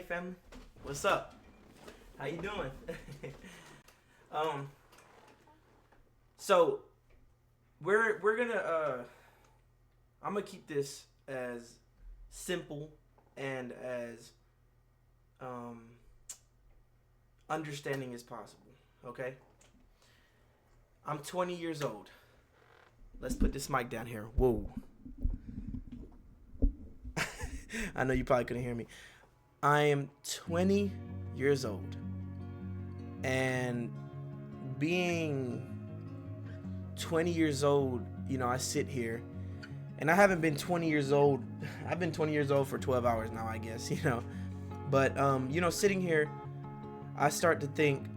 family, what's up? How you doing? um, so we're gonna I'm gonna keep this as simple and as understanding as possible. Okay. I'm 20 years old. Let's put this mic down here. Whoa. I know you probably couldn't hear me. I am 20 years old. And being 20 years old, I sit here and I haven't been 20 years old. I've been 20 years old for 12 hours now, I guess, But, sitting here, I start to think,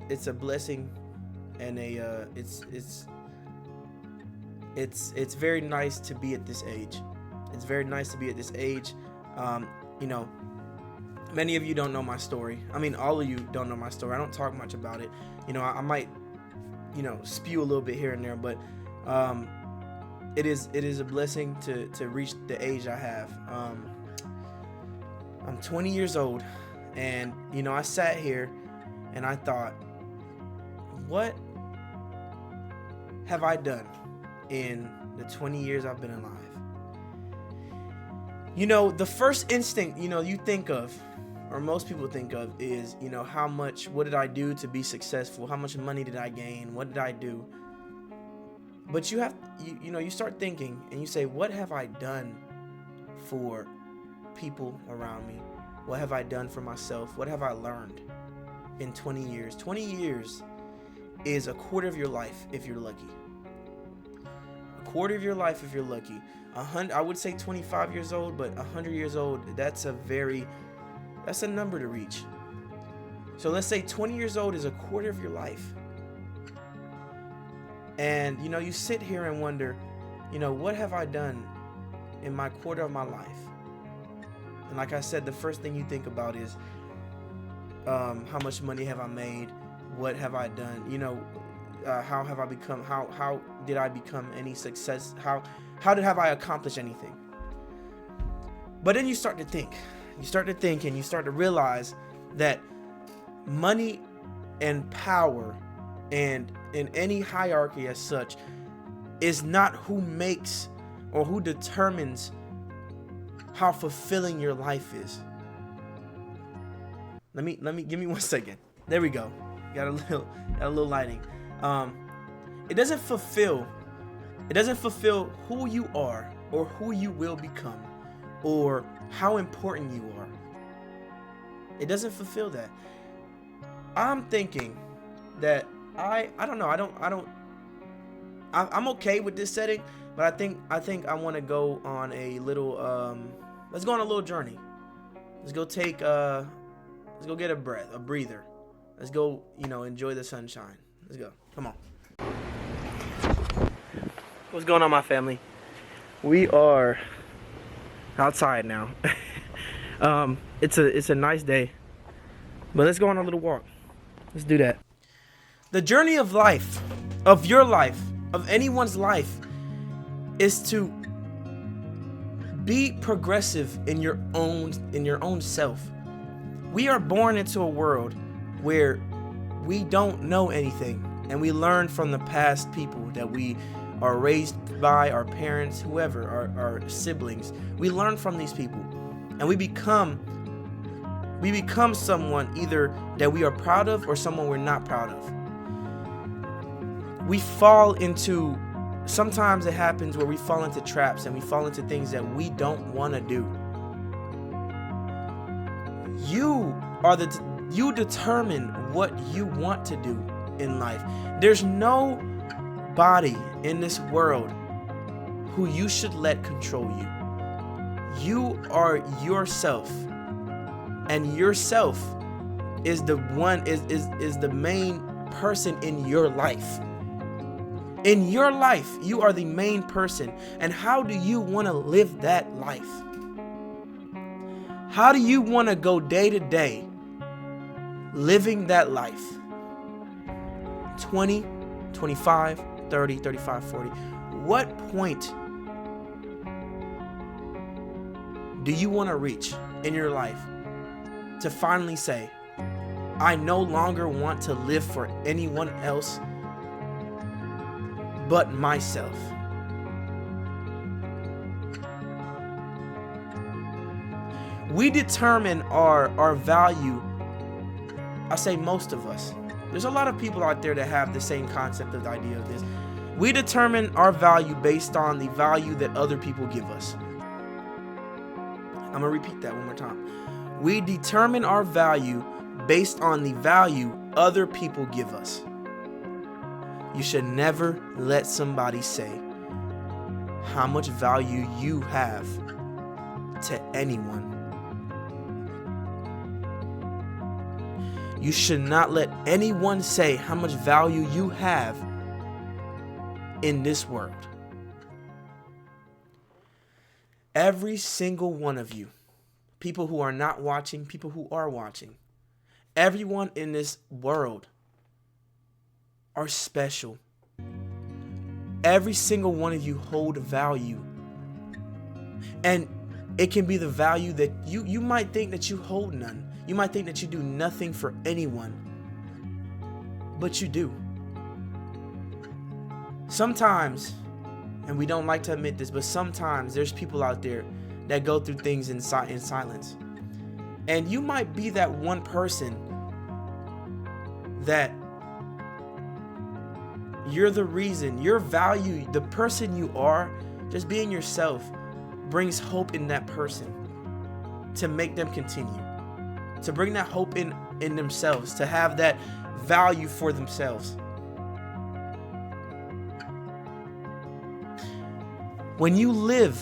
it's a blessing and it's very nice to be at this age. It's very nice to be at this age. Many of you don't know my story. I mean, all of you don't know my story. I don't talk much about it. I might, spew a little bit here and there, but it is a blessing to reach the age I have. I'm 20 years old, and I sat here and I thought, what have I done in the 20 years I've been alive? The first instinct, you think of, or most people think of, is, what did I do to be successful? How much money did I gain? What did I do? But you start thinking and you say, what have I done for people around me? What have I done for myself? What have I learned in 20 years? 20 years is a quarter of your life if you're lucky. A quarter of your life if you're lucky. I would say 25 years old, but 100 years old, that's a number to reach. So let's say 20 years old is a quarter of your life. And, you sit here and wonder, what have I done in my quarter of my life? And like I said, the first thing you think about is, how much money have I made? What have I done? How have I become? How did I become any success? How have I accomplished anything? But then you start to think. You start to think and you start to realize that money and power and in any hierarchy as such is not who makes or who determines how fulfilling your life is. Let me give me 1 second. There we go. Got a little lighting. It doesn't fulfill who you are or who you will become or how important you are. It doesn't fulfill that. I'm thinking that I don't know. I'm okay with this setting, but I think I want to go on a little let's go on a little journey. Let's go get a breather. Let's go, enjoy the sunshine. Let's go. Come on. What's going on, my family? We are outside now. It's a nice day. But let's go on a little walk. Let's do that. The journey of life, of your life, of anyone's life, is to be progressive in your own self. We are born into a world where we don't know anything, and we learn from the past people that we are raised by, our parents, whoever, our siblings. We learn from these people, and we become someone either that we are proud of or someone we're not proud of. We fall into, sometimes it happens where we fall into traps and we fall into things that we don't want to do. You determine what you want to do in life. There's nobody in this world who you should let control you. You are yourself, and yourself is the main person in your life. In your life, you are the main person. And how do you want to live that life? How do you want to go day to day living that life? 20, 25, 30, 35, 40. What point do you want to reach in your life to finally say, I no longer want to live for anyone else but myself. We determine our value. I say most of us. There's a lot of people out there that have the same concept of the idea of this. We determine our value based on the value that other people give us. I'm going to repeat that one more time. We determine our value based on the value other people give us. You should never let somebody say how much value you have to anyone. You should not let anyone say how much value you have in this world. Every single one of you, people who are not watching, people who are watching, everyone in this world are special. Every single one of you hold value. And it can be the value that you might think that you hold none. You might think that you do nothing for anyone, but you do. Sometimes, and we don't like to admit this, but sometimes there's people out there that go through things in silence. And you might be that one person that you're the reason, your value, the person you are, just being yourself brings hope in that person to make them continue. To bring that hope in themselves, to have that value for themselves. When you live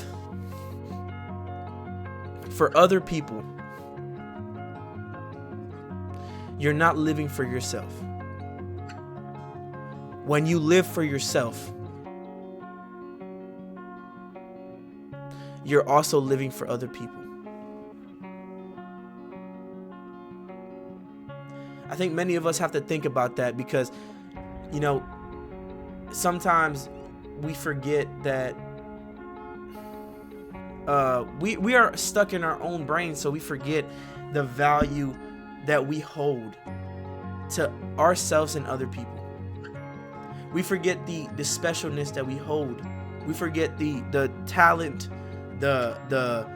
for other people, you're not living for yourself. When you live for yourself, you're also living for other people. I think many of us have to think about that because, sometimes we forget that we are stuck in our own brain, so we forget the value that we hold to ourselves and other people. We forget the specialness that we hold. We forget the talent, the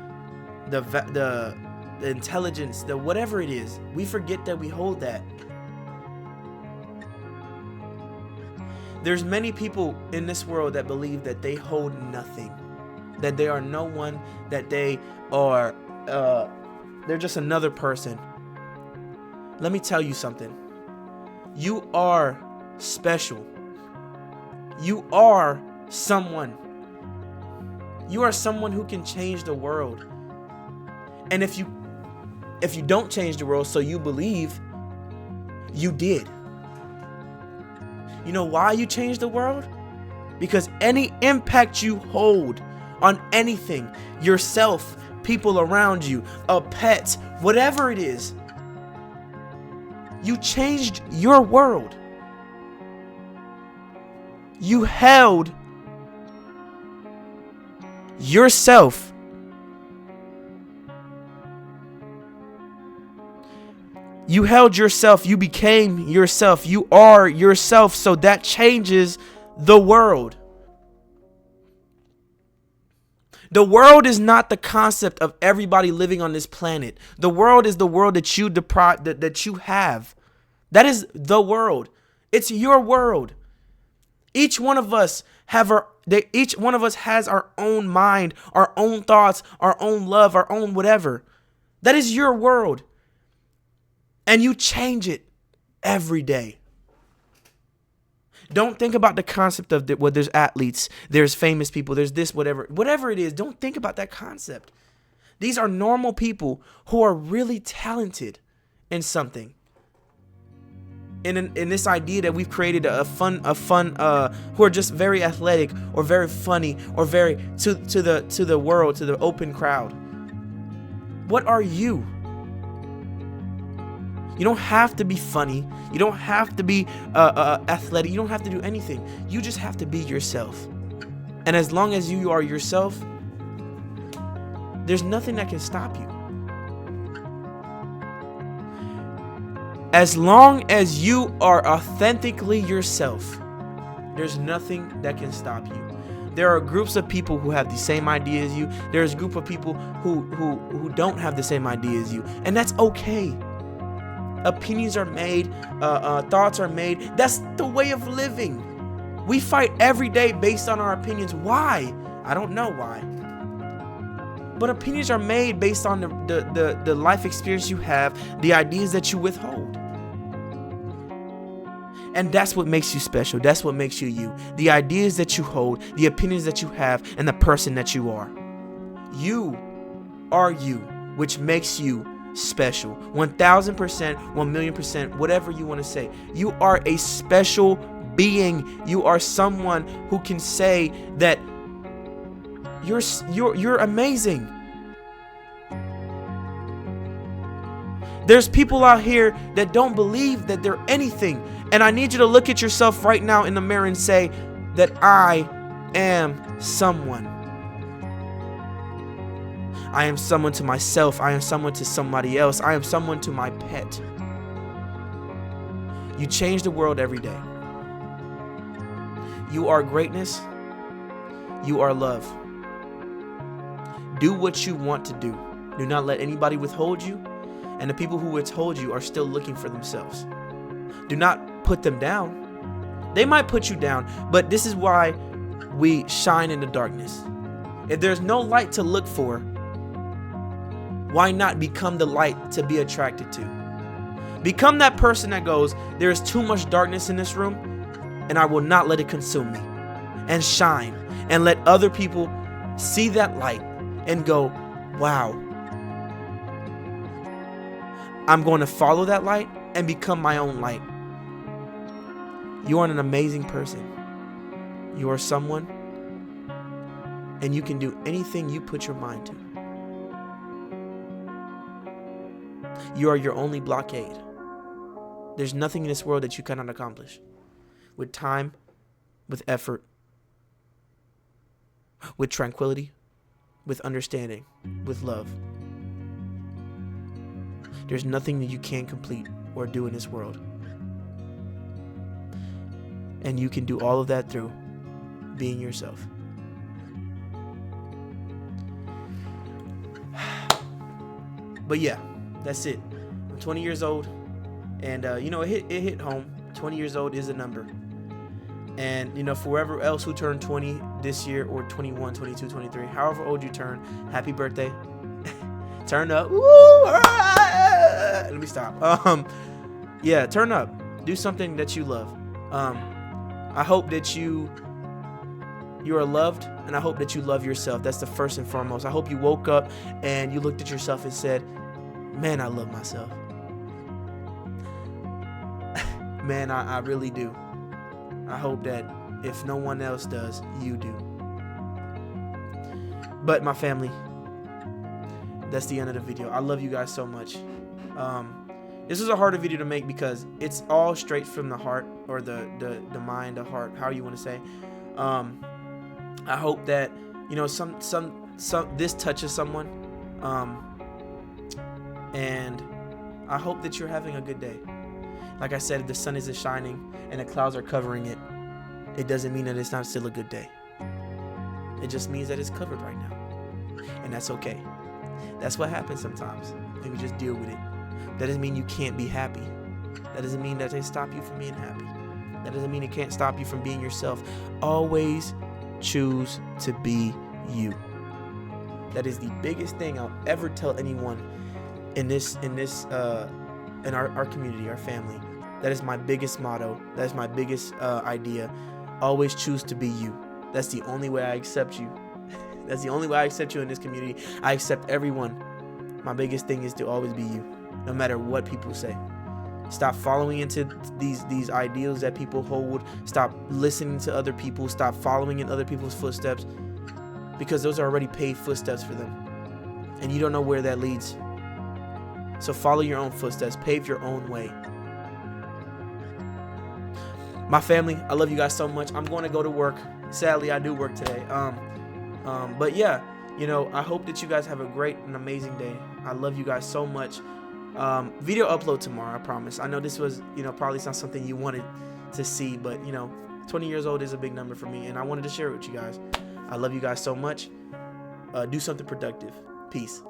intelligence, the whatever it is. We forget that we hold that. There's many people in this world that believe that they hold nothing, that they are no one, that they are they're just another person. Let me tell you something. You are special. You are someone. You are someone who can change the world. And if you don't change the world, so you believe, you did. You know why you changed the world? Because any impact you hold on anything, yourself, people around you, a pet, whatever it is, you changed your world. You held yourself. You held yourself. You became yourself. You are yourself. So that changes the world. The world is not the concept of everybody living on this planet. The world is the world that you have. That is the world. It's your world. Each one of us has our own mind, our own thoughts, our own love, our own whatever. That is your world. And you change it every day. Don't think about the concept of there's athletes, there's famous people, there's this, whatever it is. Don't think about that concept. These are normal people who are really talented in something. In this idea that we've created a fun, who are just very athletic or very funny or very to the world, to the open crowd. What are you? You don't have to be funny. You don't have to be athletic. You don't have to do anything. You just have to be yourself. And as long as you are yourself, there's nothing that can stop you. As long as you are authentically yourself, there's nothing that can stop you. There are groups of people who have the same idea as you. There's a group of people who don't have the same idea as you. And that's okay. Opinions are made. Thoughts are made. That's the way of living. We fight every day based on our opinions. Why? I don't know why. But opinions are made based on the life experience you have, the ideas that you withhold. And that's what makes you special. That's what makes you you. The ideas that you hold, the opinions that you have, and the person that you are. You are you, which makes you special. 1,000%, 1,000,000%, whatever you want to say. You are a special being. You are someone who can say that you're amazing. There's people out here that don't believe that they're anything. And I need you to look at yourself right now in the mirror and say that I am someone. I am someone to myself. I am someone to somebody else. I am someone to my pet. You change the world every day. You are greatness. You are love. Do what you want to do. Do not let anybody withhold you. And the people who withhold you are still looking for themselves. Do not put them down. They might put you down, but this is why we shine in the darkness. If there's no light to look for, why not become the light to be attracted to? Become that person that goes, there is too much darkness in this room, and I will not let it consume me. And shine, and let other people see that light and go, wow, I'm going to follow that light and become my own light. You are an amazing person. You are someone, and you can do anything you put your mind to. You are your only blockade. There's nothing in this world that you cannot accomplish. With time, with effort, with tranquility, with understanding, with love. There's nothing that you can't complete or do in this world. And you can do all of that through being yourself. But yeah, that's it. I'm 20 years old, and it hit home. 20 years old is a number. And for whoever else who turned 20 this year, or 21, 22, 23, however old you turn, happy birthday. Turn up. Woo! Let me stop. Yeah, turn up. Do something that you love. I hope that you are loved, and I hope that you love yourself. That's the first and foremost. I hope you woke up and you looked at yourself and said, man, I love myself. Man, I really do. I hope that if no one else does, you do. But my family, that's the end of the video. I love you guys so much. This is a harder video to make because it's all straight from the heart, or the mind, the heart, however you want to say. I hope that some this touches someone, and I hope that you're having a good day. Like I said, if the sun isn't shining and the clouds are covering it, it doesn't mean that it's not still a good day. It just means that it's covered right now, and that's okay. That's what happens sometimes, and we just deal with it. That doesn't mean you can't be happy. That doesn't mean that they stop you from being happy. That doesn't mean it can't stop you from being yourself. Always choose to be you. That is the biggest thing I'll ever tell anyone in our community, our family. That is my biggest motto. That is my biggest idea. Always choose to be you. That's the only way I accept you. That's the only way I accept you in this community. I accept everyone. My biggest thing is to always be you, no matter what people say. Stop following into these ideals that people hold. Stop listening to other people. Stop following in other people's footsteps, because those are already paved footsteps for them, and you don't know where that leads. So follow your own footsteps. Pave your own way. My family, I love you guys so much. I'm going to go to work. Sadly, I do work today. But yeah, I hope that you guys have a great and amazing day. I love you guys so much. Video upload tomorrow, I promise. I know this was, probably not something you wanted to see, but 20 years old is a big number for me, and I wanted to share it with you guys. I love you guys so much. Do something productive. Peace.